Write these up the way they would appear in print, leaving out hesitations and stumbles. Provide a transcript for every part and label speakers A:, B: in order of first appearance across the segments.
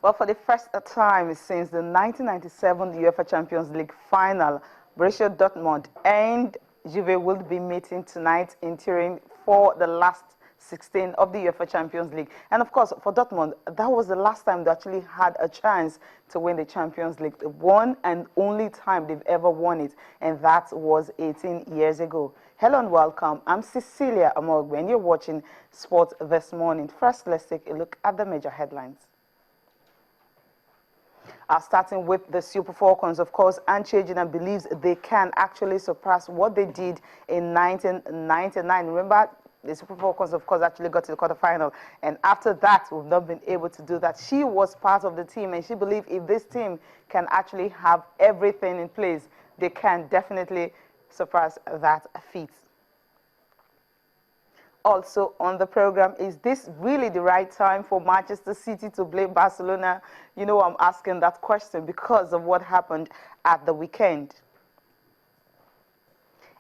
A: Well, for the first time since the 1997 UEFA Champions League final, Borussia Dortmund and Juve will be meeting tonight in Turin for the last 16 of the UEFA Champions League. And of course, for Dortmund, that was the last time they actually had a chance to win the Champions League. The one and only time they've ever won it, and that was 18 years ago. Hello and welcome. I'm Cecilia Amogbe, and you're watching Sport This Morning. First, let's take a look at the major headlines. Starting with the Super Falcons, of course, Anche Ejina believes they can actually surpass what they did in 1999. Remember, the Super Falcons, of course, actually got to the quarterfinal. And after that, we've not been able to do that. She was part of the team, and she believed if this team can actually have everything in place, they can definitely surpass that feat. Also on the program, is this really the right time for Manchester City to blame Barcelona? You know, I'm asking that question because of what happened at the weekend.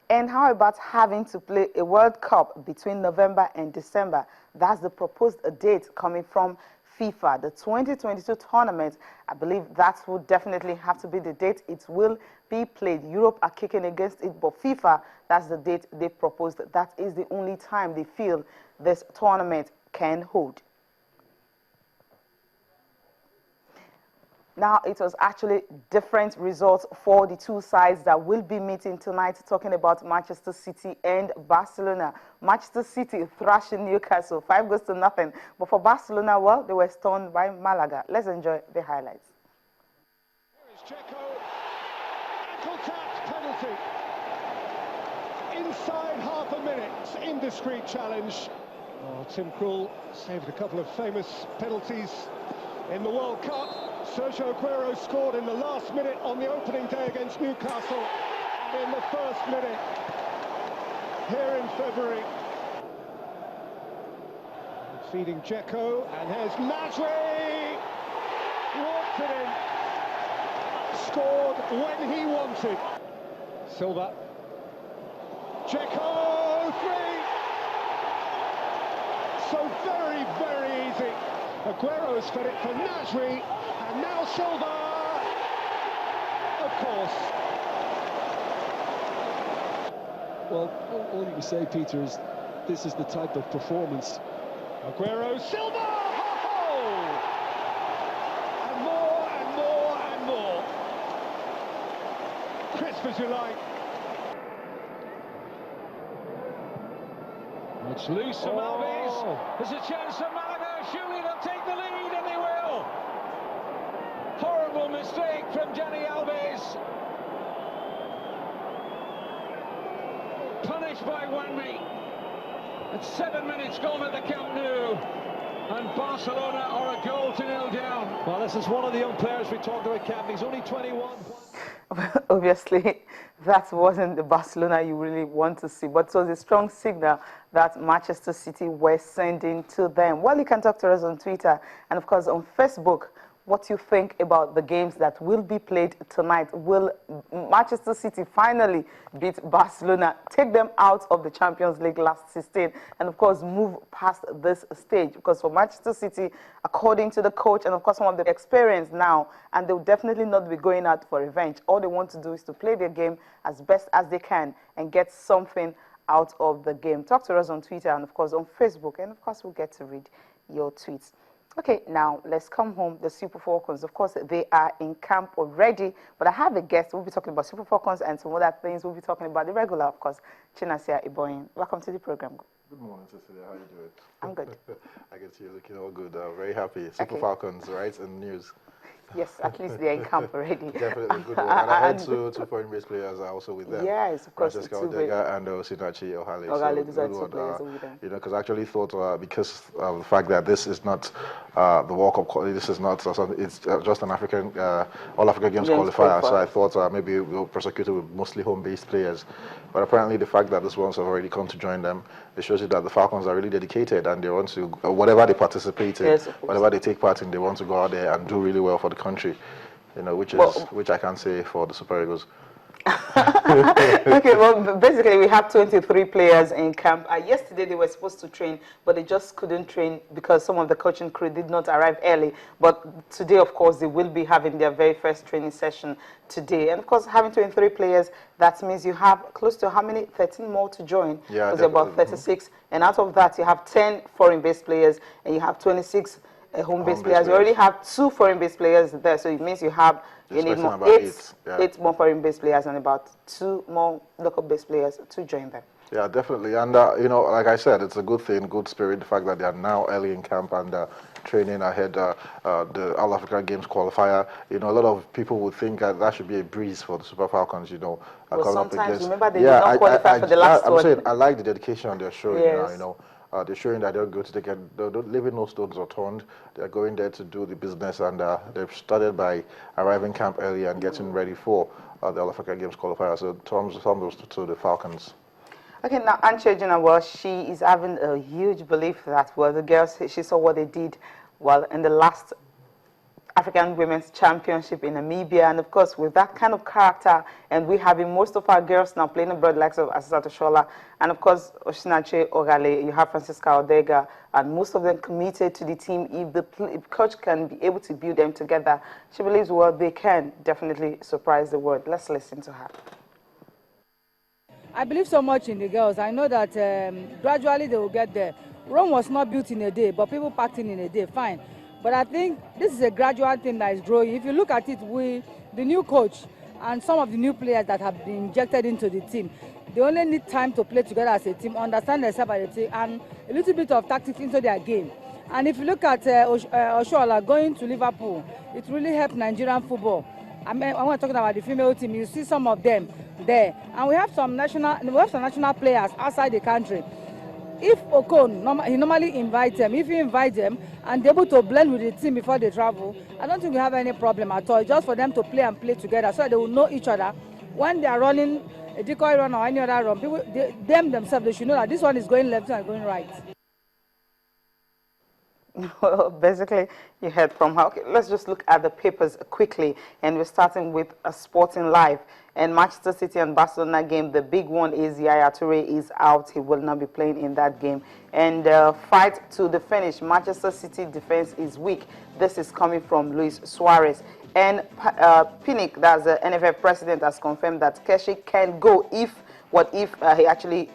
A: And how about having to play a World Cup between November and December? That's the proposed date coming from FIFA. The 2022 tournament, I believe that would definitely have to be the date it will be played. Europe are kicking against it, but FIFA, that's the date they proposed. That is the only time they feel this tournament can hold. Now, it was actually different results for the two sides that will be meeting tonight, talking about Manchester City and Barcelona. Manchester City thrashing Newcastle 5-0. But for Barcelona, well, they were stunned by Malaga. Let's enjoy the highlights.
B: Here is Checo. Ankle tap penalty. Inside half a minute. Indiscreet challenge. Oh, Tim Krul saved a couple of famous penalties in the World Cup. Sergio Aguero scored in the last minute on the opening day against Newcastle, and in the first minute here in February. Feeding Dzeko, and here's Nasri, walked it in, scored when he wanted. Silva, Dzeko, 3. So very, very easy. Aguero's fed it for Nasri. And now Silva, of course.
C: Well, all you can say, Peter, is this is the type of performance.
B: Aguero, Silva, ho-ho! And more and more and more. Crisp as you like.
D: It's loose from Alves. There's a chance for Malaga. Surely they'll take the lead, and they will. Horrible mistake from Johnny Alves. Punished by Wanmi. At 7 minutes gone at the Camp Nou. And Barcelona are a 1-0 down.
C: Well, this is one of the young players we talked about, Cap. He's only 21.
A: Obviously, that wasn't the Barcelona you really want to see, but it was a strong signal that Manchester City were sending to them. Well, you can talk to us on Twitter and, of course, on Facebook. What you think about the games that will be played tonight. Will Manchester City finally beat Barcelona, take them out of the Champions League last 16, and of course move past this stage? Because for Manchester City, according to the coach and of course some of the experience now, and they'll definitely not be going out for revenge. All they want to do is to play their game as best as they can and get something out of the game. Talk to us on Twitter and of course on Facebook, and of course we'll get to read your tweets. Okay, now let's come home. The Super Falcons, of course, they are in camp already. But I have a guest. We'll be talking about Super Falcons and some other things. We'll be talking about the regular, of course, Chinasia Iboyin. Welcome to the program.
E: Good morning, Cecilia. How are you doing?
A: I'm good.
E: I can see you looking all good. Very happy. Super Falcons, right? And news.
A: Yes, at least they're in camp already.
E: Definitely good one. And I heard two foreign-based players are also with them.
A: Yes, of course.
E: Francesca Odega and Sinachi Ohale.
A: Ohale, these are
E: good
A: two players with them.
E: You know, because I actually thought because of the fact that this is not the World Cup, this is not it's just an African All-Africa Games qualifier. So I thought maybe we'll prosecute it with mostly home-based players. But apparently the fact that these ones have already come to join them, it shows you that the Falcons are really dedicated and they want to, whatever they participate in, whatever they take part in, they want to go out there and do really well for the country. You know, which I can say for the Super Eagles.
A: Okay, well, basically we have 23 players in camp. Yesterday they were supposed to train, but they just couldn't train because some of the coaching crew did not arrive early. But today, of course, they will be having their very first training session today. And of course, having 23 players, that means you have close to how many? 13 more to join.
E: Yeah,
A: because about 36. And out of that, you have 10 foreign-based players, and you have 26 home-based players. You already have 2 foreign-based players there, so it means you have need more eight more foreign-based players and about 2 more local-based players to join them.
E: Yeah, definitely. And, you know, like I said, it's a good thing, good spirit, the fact that they are now early in camp and training ahead the All Africa Games qualifier. You know, a lot of people would think that should be a breeze for the Super Falcons, you know.
A: Well, sometimes, remember, they did not qualify for the last one.
E: I'm saying, I like the dedication they're showing now,
A: Yes.
E: you know. They're showing that they're good. They're leaving no stones unturned. They're going there to do the business, and they've started by arriving camp early and getting ready for the All Africa Games qualifier. So, thumbs to the Falcons. Okay,
A: now Anche Juna, well, she is having a huge belief that, well, the girls, she saw what they did, well, in the last African Women's Championship in Namibia, and of course with that kind of character, and we having most of our girls now playing abroad, like of Asisat Oshola, and of course Oshinache Ogale, you have Francisca Odega, and most of them committed to the team. If the coach can be able to build them together, she believes, well, they can definitely surprise the world. Let's listen to her.
F: I believe so much in the girls. I know that gradually they will get there. Rome was not built in a day, but people packed in a day, fine. But I think this is a gradual thing that is growing. If you look at it, the new coach and some of the new players that have been injected into the team, they only need time to play together as a team, understand themselves as a team, and a little bit of tactics into their game. And if you look at Oshoala going to Liverpool, it really helped Nigerian football. I mean, when we're talking about the female team, you see some of them there. And we have some national players outside the country. If Okon, he normally invites them. If he invites them and they're able to blend with the team before they travel, I don't think we have any problem at all. It's just for them to play and play together so that they will know each other. When they are running a decoy run or any other run, people, them themselves, they should know that this one is going left and going right.
A: Well, basically, you heard from her. Okay, let's just look at the papers quickly, and we're starting with a Sporting Live. And Manchester City and Barcelona game, the big one is Yaya Toure is out. He will not be playing in that game. And fight to the finish. Manchester City defense is weak. This is coming from Luis Suarez. And Pinnick, that's the NFF president, has confirmed that Keshi can go if he actually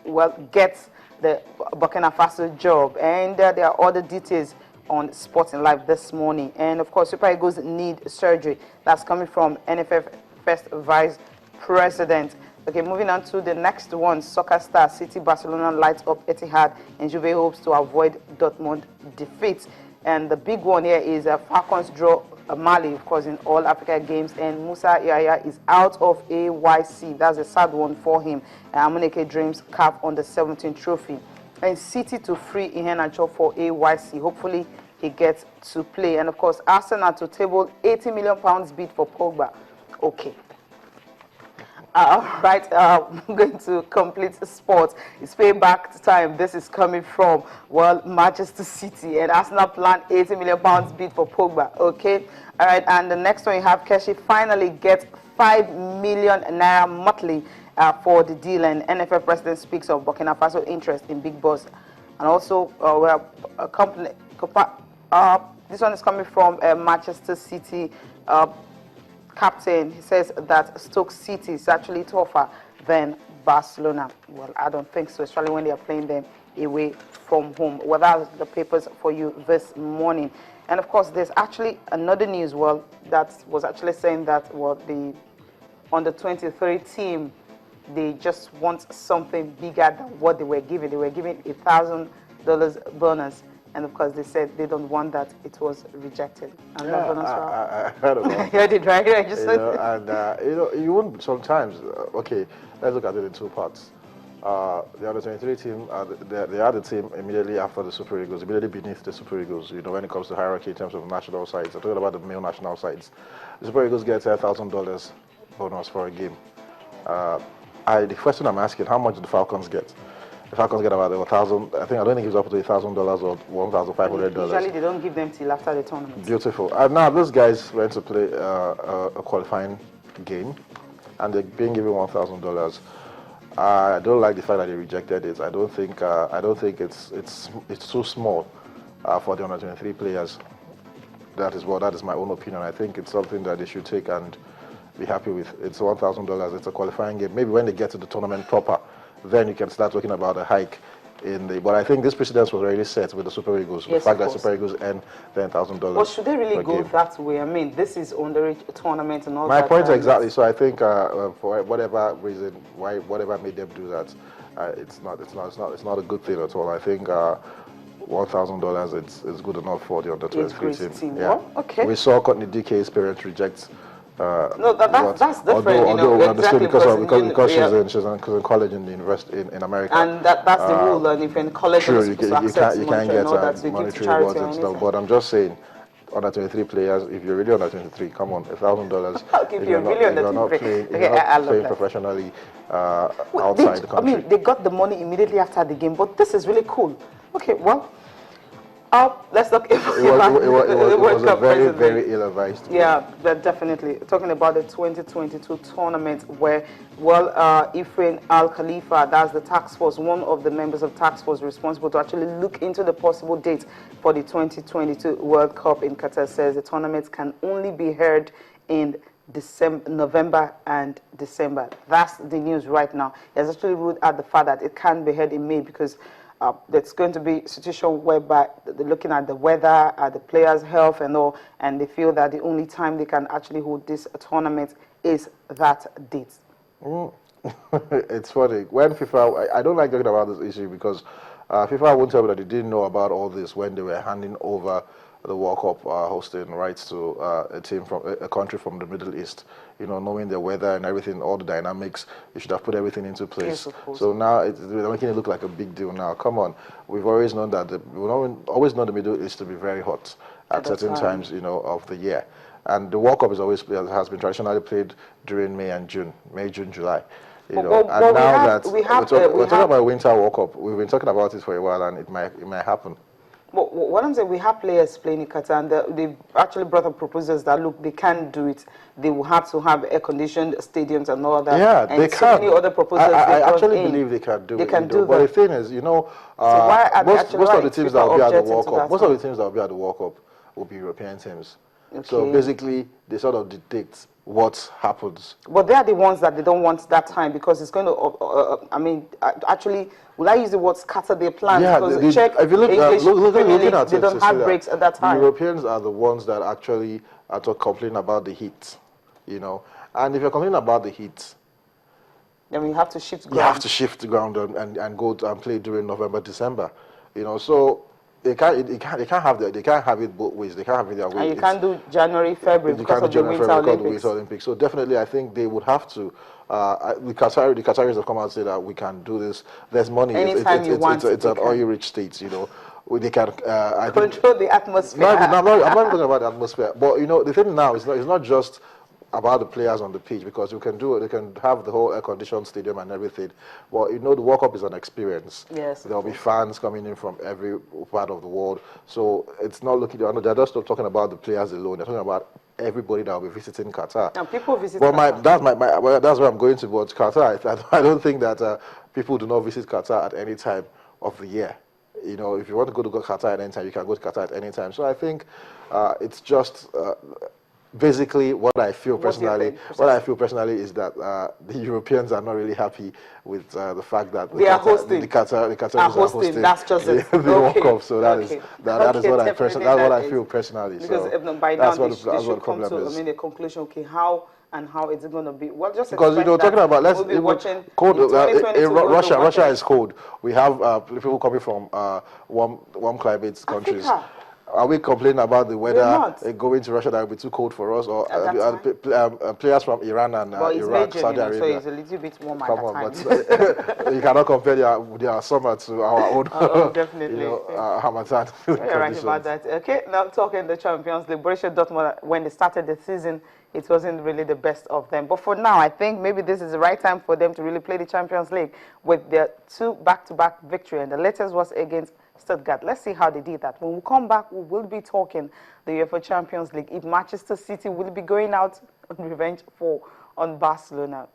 A: gets the Burkina Faso job. And there are other details on Sporting Live this morning. And of course, Super Eagles need surgery. That's coming from NFF First Vice President. Okay, moving on to the next one. Soccer star City Barcelona lights up Etihad, and Juve hopes to avoid Dortmund defeat. And the big one here is Falcons draw Mali, of course, in all Africa games, and Musa Yaya is out of AYC. That's a sad one for him. Amuneke dreams cap on the 17th trophy. And City to free Iheanacho for AYC. Hopefully he gets to play. And of course, Arsenal to table £80 million bid for Pogba. Okay. Right, I'm going to complete sports. It's payback time. This is coming from, well, Manchester City, and Arsenal plan £80 million bid for Pogba. Okay, all right, and the next one you have Keshi finally gets €5 million monthly for the deal, and NFL president speaks of Burkina Faso interest in Big Boss, and also a company. This one is coming from Manchester City. Captain, he says that Stoke City is actually tougher than Barcelona. Well, I don't think so, especially when they are playing them away from home. Well, that's the papers for you this morning. And of course, there's actually another news, well, that was actually saying that, well, the under 23 team, they just want something bigger than what they were given. They were given $1,000 bonus. And of course, they said they don't want that. It was rejected. And
E: yeah, I heard about it.
A: You heard it, right? I just
E: you wouldn't sometimes. Okay, let's look at it in two parts. The under 23 team, they are the team immediately after the Super Eagles, immediately beneath the Super Eagles. You know, when it comes to hierarchy in terms of national sides, I'm talking about the male national sides. The Super Eagles get $1,000 bonus for a game. The question I'm asking: how much do the Falcons get? The Falcons get about $1,000. I don't think it's up to $1,000 or $1,500.
A: Usually they don't give them till after the tournament.
E: Beautiful. Now these guys went to play a qualifying game, and they're being given $1,000. I don't like the fact that they rejected it. I don't think it's too small for the under 23 players. That is my own opinion. I think it's something that they should take and be happy with. It's $1,000. It's a qualifying game. Maybe when they get to the tournament proper, then you can start talking about a hike in the. But I think this precedence was already set with the Super Eagles.
A: Yes,
E: the fact that Super Eagles earn $10,000.
A: Well, should they really go
E: game.
A: that way? I mean, this is underage tournament and all
E: My
A: that.
E: point exactly. So I think for whatever reason, whatever made them do that, it's not a good thing at all. I think $1,000 it's good enough for the under 23 team.
A: Yeah. Well, okay.
E: We saw Courtney DK's parents reject.
A: No, that's different.
E: Although
A: you know, exactly
E: because she's in college in the university in America,
A: and that's the rule. And if you're in college,
E: true,
A: you
E: can't get monetary rewards and stuff. But I'm just saying, under 23 players, if you're really under 23, come on, $1,000.
A: Okay, if you're really under 23,
E: playing professionally outside the country.
A: I mean, they got the money immediately after the game, but this is really cool. Okay, well. Let's talk about
E: it was a very ill-advised.
A: Yeah, but definitely. Talking about the 2022 tournament where, well, Ifrain Al Khalifa, that's the task force, one of the members of task force responsible to actually look into the possible date for the 2022 World Cup in Qatar, says the tournament can only be held in November and December. That's the news right now. He has actually ruled out the fact that it can't be held in May because there's going to be a situation whereby they're looking at the weather, at the players' health and all, and they feel that the only time they can actually hold this tournament is that date.
E: It's funny. When FIFA, I don't like talking about this issue because FIFA won't tell me that they didn't know about all this when they were handing over the World Cup hosting rights to a team from a country from the Middle East. You know, knowing the weather and everything, all the dynamics, you should have put everything into place.
A: Yes, of course.
E: So now they're making it look like a big deal. Now, come on, we've always known that we've always known the Middle East to be very hot at certain times, you know, of the year. And the World Cup has been traditionally played during May, June, July. You know, and now we're talking about Winter World Cup. We've been talking about it for a while, and it might happen.
A: But what I'm saying, we have players playing in Qatar, and they've actually brought up proposals that, look, they can't do it. They will have to have air-conditioned stadiums and all that.
E: Yeah,
A: and
E: they
A: so
E: can.
A: many other proposals
E: I actually believe they can do it. They can do that. But the thing is, you know, most of the teams that will be at the World Cup, will be European teams. Okay. So basically, they sort of dictate what happens.
A: But they are the ones that they don't want that time because it's going to, I mean, actually, will I use the word scatter their plans?
E: Yeah,
A: because
E: if you look at
A: they don't have breaks at that time.
E: The Europeans are the ones that actually are complaining about the heat, you know. And if you're complaining about the heat,
A: then we have to shift ground.
E: You have to shift ground and go and play during November, December, you know. So they can't have it both ways. They can't have it their way.
A: And you can't do January, February because of the Winter Olympics.
E: So definitely, I think they would have to. The Qataris have come out and said that we can do this. There's money. It's an oil-rich state, you know. They can
A: control the atmosphere.
E: I'm not talking about the atmosphere, but you know, the thing now is not just about the players on the pitch, because you can do it. They can have the whole air-conditioned stadium and everything. But you know, the World Cup is an experience.
A: Yes.
E: There'll be fans coming in from every part of the world. So it's not looking. They're just not talking about the players alone. They're talking about everybody that will be visiting Qatar.
A: And people visit Qatar.
E: That's where I'm going to. But Qatar, I don't think that people do not visit Qatar at any time of the year. You know, if you want to go to Qatar at any time, you can go to Qatar at any time. So I think it's just. Basically, what I feel personally is that the Europeans are not really happy with the fact that the Qataris are hosting.
A: That's just
E: the World Cup. So that is what I feel personally.
A: Because
E: so
A: by now they
E: should
A: come to the conclusion. Okay, how is it going to be? Well, just
E: because you're talking about Russia is cold. We have people coming from warm climate countries. Are we complaining about the weather going to Russia that will be too cold for us, or players from Iran and Iraq, Saudi Arabia?
A: So it's a little bit warmer at
E: the time. But you cannot compare their summer to our own.
A: Definitely.
E: Hamatan.
A: You're right about that. Okay, now talking the Champions League, Borussia Dortmund, when they started the season, it wasn't really the best of them. But for now, I think maybe this is the right time for them to really play the Champions League with their 2 back-to-back victory, and the latest was against Stuttgart. Let's see how they did that. When we come back, we will be talking the UEFA Champions League. If Manchester City will be going out on revenge for on Barcelona.